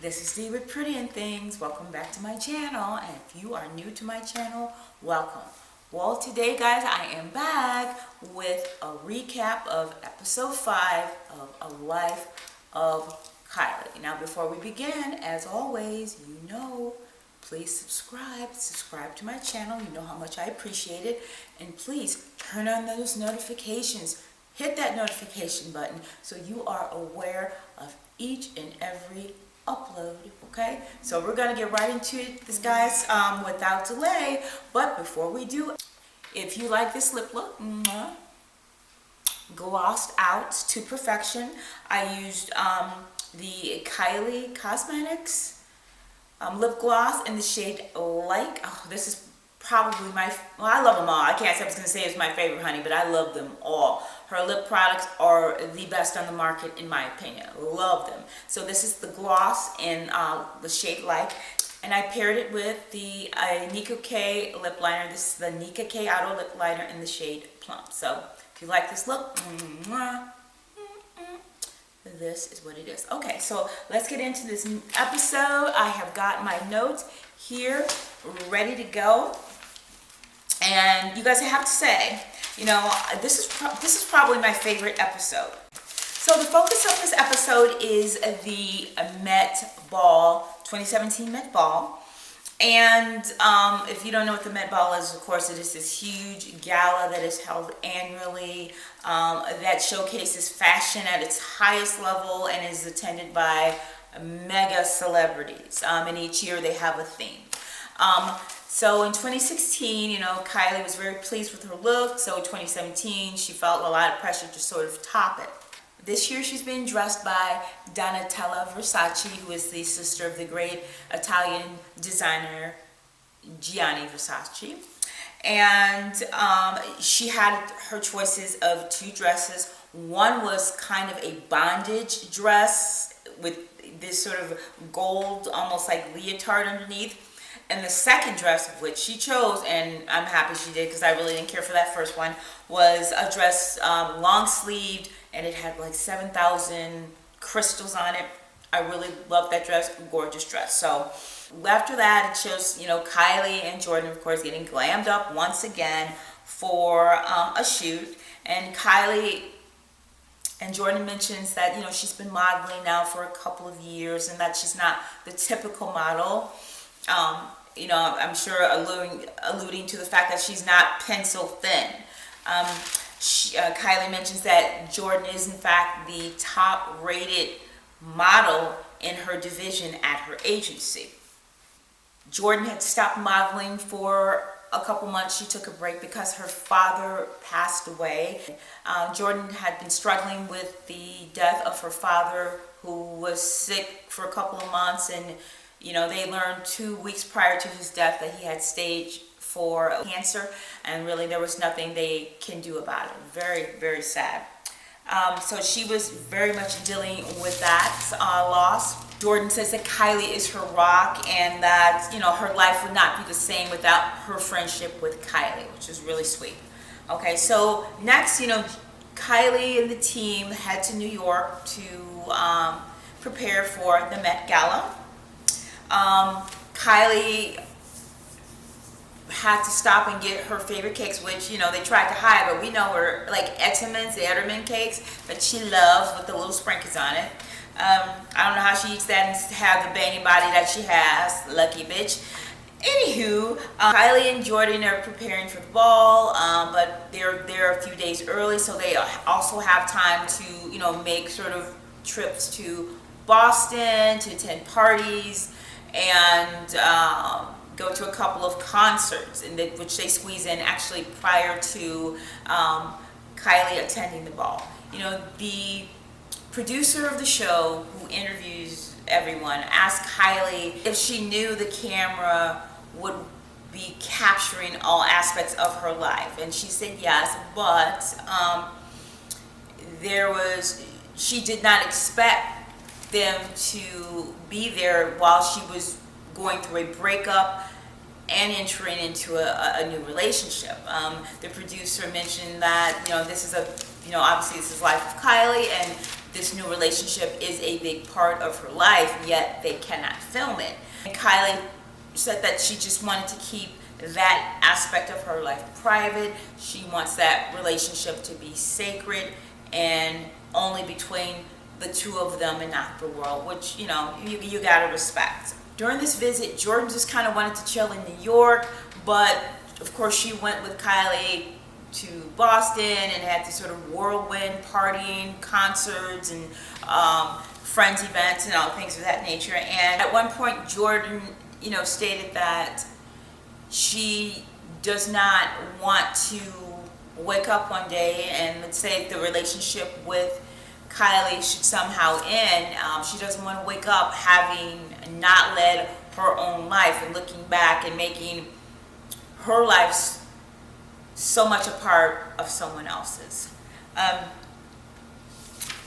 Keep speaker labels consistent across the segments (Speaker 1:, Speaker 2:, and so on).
Speaker 1: This is Dee with Pretty and Things. Welcome back to my channel, and if you are new to my channel, welcome. Well, today guys, I am back with a recap of episode 5 of A Life of Kylie. Now before we begin, as always, please subscribe to my channel. You know how much I appreciate it, and please turn on those notifications. Hit that notification button so you are aware of each and every upload. Okay, so we're gonna get right into it, this guys, without delay. But before we do, if you like this lip look, glossed out to perfection, I used the Kylie Cosmetics lip gloss in the shade Like. Oh, this is probably I love them all. I can't say I was gonna say it's my favorite, honey, but I love them all. Her lip products are the best on the market, in my opinion. Love them. So this is the gloss in the shade Like, and I paired it with the Nika K lip liner. This is the Nika K Auto lip liner in the shade Plum. So if you like this look, this is what it is. Okay, so let's get into this episode. I have got my notes here ready to go, and you guys, I have to say, this is probably my favorite episode. So the focus of this episode is the Met Ball, 2017 Met Ball. And if you don't know what the Met Ball is, of course, it is this huge gala that is held annually that showcases fashion at its highest level and is attended by mega celebrities. And each year they have a theme. So in 2016, Kylie was very pleased with her look. So in 2017, she felt a lot of pressure to sort of top it. This year, she's being dressed by Donatella Versace, who is the sister of the great Italian designer Gianni Versace. And she had her choices of 2 dresses. One was kind of a bondage dress with this sort of gold, almost like leotard underneath. And the second dress, which she chose, and I'm happy she did because I really didn't care for that first one, was a dress long sleeved, and it had like 7,000 crystals on it. I really loved that dress, gorgeous dress. So after that, it shows, Kylie and Jordan, of course, getting glammed up once again for a shoot. And Kylie and Jordan mentions that, she's been modeling now for a couple of years and that she's not the typical model. I'm sure alluding to the fact that she's not pencil thin. Kylie mentions that Jordan is in fact the top rated model in her division at her agency. Jordan had stopped modeling for a couple months. She took a break because her father passed away. Jordan had been struggling with the death of her father, who was sick for a couple of months, and they learned 2 weeks prior to his death that he had stage 4 cancer, and really there was nothing they can do about it. Very, very sad. So she was very much dealing with that loss. Jordan says that Kylie is her rock, and that her life would not be the same without her friendship with Kylie, which is really sweet. Okay, so next, Kylie and the team head to New York to prepare for the Met Gala. Kylie had to stop and get her favorite cakes, which they tried to hide, but we know her, like Etterman's, the Etterman cakes that she loves with the little sprinkles on it. I don't know how she eats that and have the banging body that she has. Lucky bitch. Anywho, Kylie and Jordan are preparing for the ball, but they're there a few days early, so they also have time to make sort of trips to Boston to attend parties and go to a couple of concerts, which they squeeze in actually prior to Kylie attending the ball. The producer of the show, who interviews everyone, asked Kylie if she knew the camera would be capturing all aspects of her life, and she said yes, but she did not expect them to be there while she was going through a breakup and entering into a new relationship. The producer mentioned that this is obviously this is life of Kylie, and this new relationship is a big part of her life, yet they cannot film it. And Kylie said that she just wanted to keep that aspect of her life private. She wants that relationship to be sacred and only between the two of them and not the world, which, you know, you gotta respect. During this visit, Jordan just kind of wanted to chill in New York, but of course she went with Kylie to Boston and had this sort of whirlwind partying, concerts, and friends events and all things of that nature. And at one point, Jordan, you know, stated that she does not want to wake up one day and, let's say, the relationship with Kylie should somehow end. She doesn't want to wake up having not led her own life and looking back and making her life so much a part of someone else's.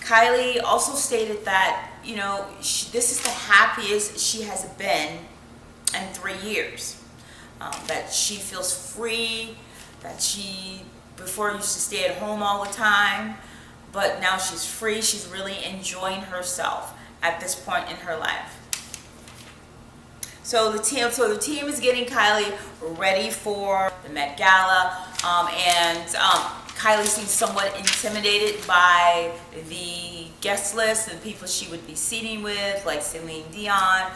Speaker 1: Kylie also stated that, you know, this is the happiest she has been in 3 years. That she feels free, that she before used to stay at home all the time, but now she's free. She's really enjoying herself at this point in her life. So the team is getting Kylie ready for the Met Gala, and Kylie seems somewhat intimidated by the guest list and people she would be seating with, like Celine Dion.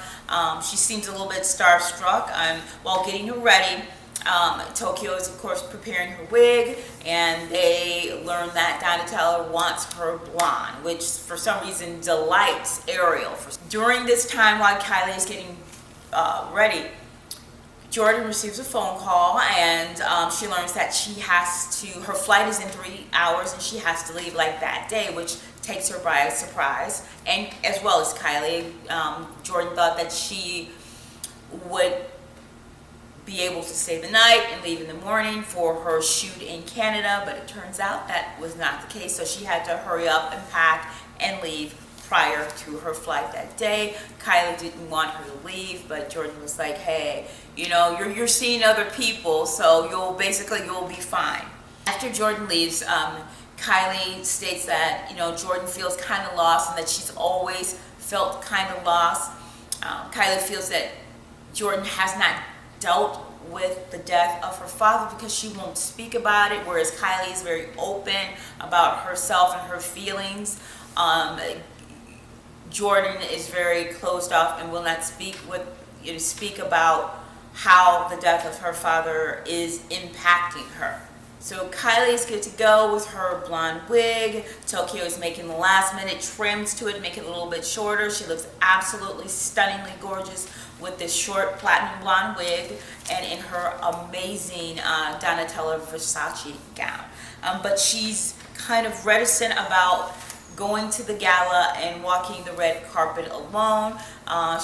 Speaker 1: She seems a little bit starstruck. While getting her ready, Tokyo is of course preparing her wig, and they learn that Donatella wants her blonde, which for some reason delights Ariel. During this time while Kylie is getting ready, Jordan receives a phone call, and she learns that her flight is in 3 hours and she has to leave like that day, which takes her by surprise, and as well as Kylie. Jordan thought that she would be able to stay the night and leave in the morning for her shoot in Canada, but it turns out that was not the case, so she had to hurry up and pack and leave prior to her flight that day. Kylie didn't want her to leave, but Jordan was like, hey, you know, you're seeing other people, so you'll be fine. After Jordan leaves, Kylie states that, you know, Jordan feels kind of lost and that she's always felt kind of lost. Kylie feels that Jordan has not dealt with the death of her father because she won't speak about it, whereas Kylie is very open about herself and her feelings. Jordan is very closed off and will not speak about how the death of her father is impacting her. So Kylie is good to go with her blonde wig. Tokyo is making the last minute trims to it, make it a little bit shorter. She looks absolutely stunningly gorgeous with this short platinum blonde wig and in her amazing Donatella Versace gown. But she's kind of reticent about going to the gala and walking the red carpet alone.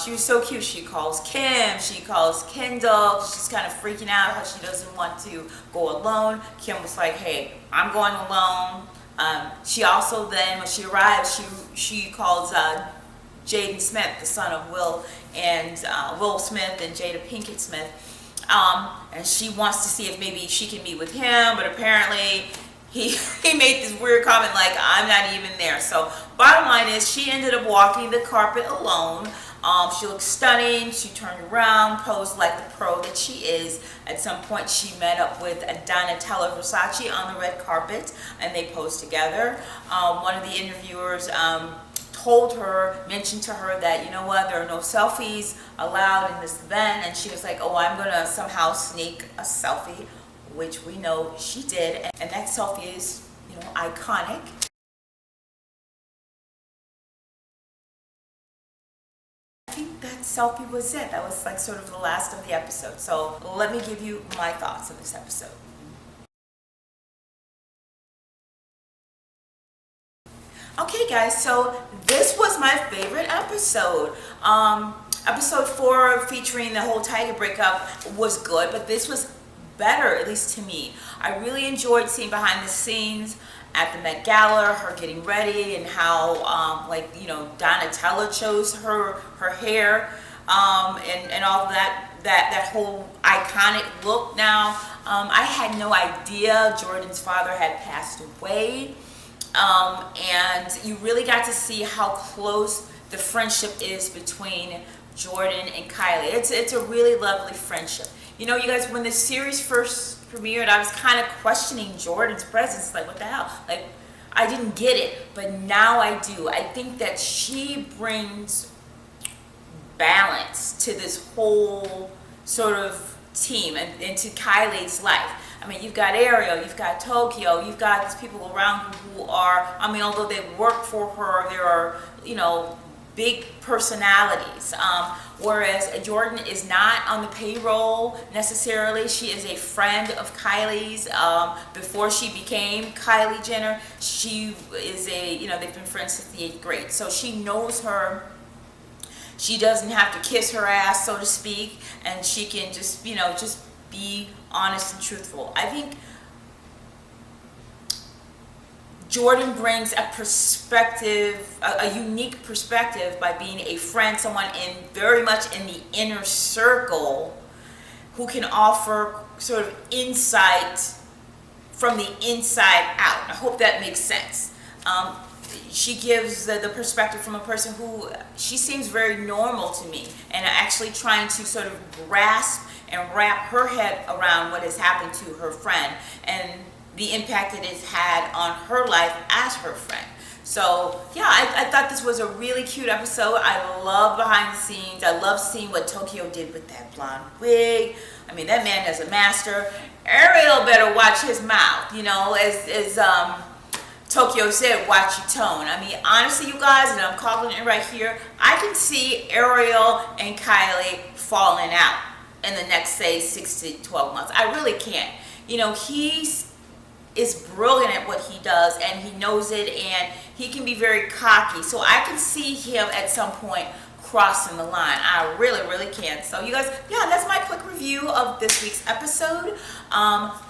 Speaker 1: She was so cute. She calls Kim, she calls Kendall. She's kind of freaking out how she doesn't want to go alone. Kim was like, hey, I'm going alone. She also then, when she arrives, she calls Jaden Smith, the son of Will Smith and Jada Pinkett Smith. And she wants to see if maybe she can meet with him, but apparently he made this weird comment like, I'm not even there. So bottom line is she ended up walking the carpet alone. She looked stunning. She turned around, posed like the pro that she is. At some point she met up with Donatella Versace on the red carpet and they posed together. One of the interviewers mentioned to her that, you know what, there are no selfies allowed in this event, and she was like, oh, I'm gonna somehow sneak a selfie, which we know she did, and that selfie is, you know, iconic. I think that selfie was it. That was like sort of the last of the episode. So let me give you my thoughts of this episode. Okay guys, so this was my favorite episode. Episode 4 featuring the whole Tiger breakup was good, but this was better, at least to me. I really enjoyed seeing behind the scenes at the Met Gala, her getting ready, and how Donatella chose her hair, and all of that whole iconic look. Now, I had no idea Jordan's father had passed away. And you really got to see how close the friendship is between Jordan and Kylie. It's a really lovely friendship. You know, you guys, when the series first premiered, I was kind of questioning Jordan's presence. Like, what the hell? Like, I didn't get it, but now I do. I think that she brings balance to this whole sort of team and into Kylie's life. I mean, you've got Ariel, you've got Tokyo, you've got these people around who are, I mean, although they work for her, there are, you know, big personalities. Whereas Jordan is not on the payroll necessarily. She is a friend of Kylie's. Before she became Kylie Jenner, she is a, you know, they've been friends since the 8th grade. So she knows her. She doesn't have to kiss her ass, so to speak, and she can just, you know, just be honest and truthful. I think Jordan brings a perspective, a unique perspective by being a friend, someone in very much in the inner circle who can offer sort of insight from the inside out. I hope that makes sense. She gives the perspective from a person who, she seems very normal to me, and actually trying to sort of grasp and wrap her head around what has happened to her friend and the impact it has had on her life as her friend. So yeah, I thought this was a really cute episode. I love behind the scenes. I love seeing what Tokyo did with that blonde wig. I mean, that man is a master. Ariel better watch his mouth, you know, as Tokyo said, watch your tone. I mean, honestly, you guys, and I'm calling it right here, I can see Ariel and Kylie falling out in the next, say, 6 to 12 months. I really can't. You know, he is brilliant at what he does, and he knows it, and he can be very cocky. So I can see him at some point crossing the line. I really, really can. So you guys, yeah, that's my quick review of this week's episode.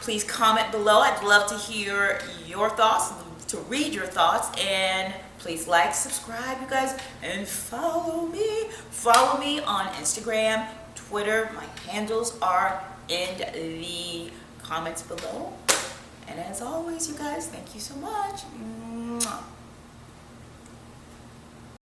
Speaker 1: Please comment below. I'd love to hear your thoughts, to read your thoughts, and please like, subscribe, you guys, and follow me. Follow me on Instagram, Twitter. My handles are in the comments below. And as always, you guys, thank you so much. Mwah.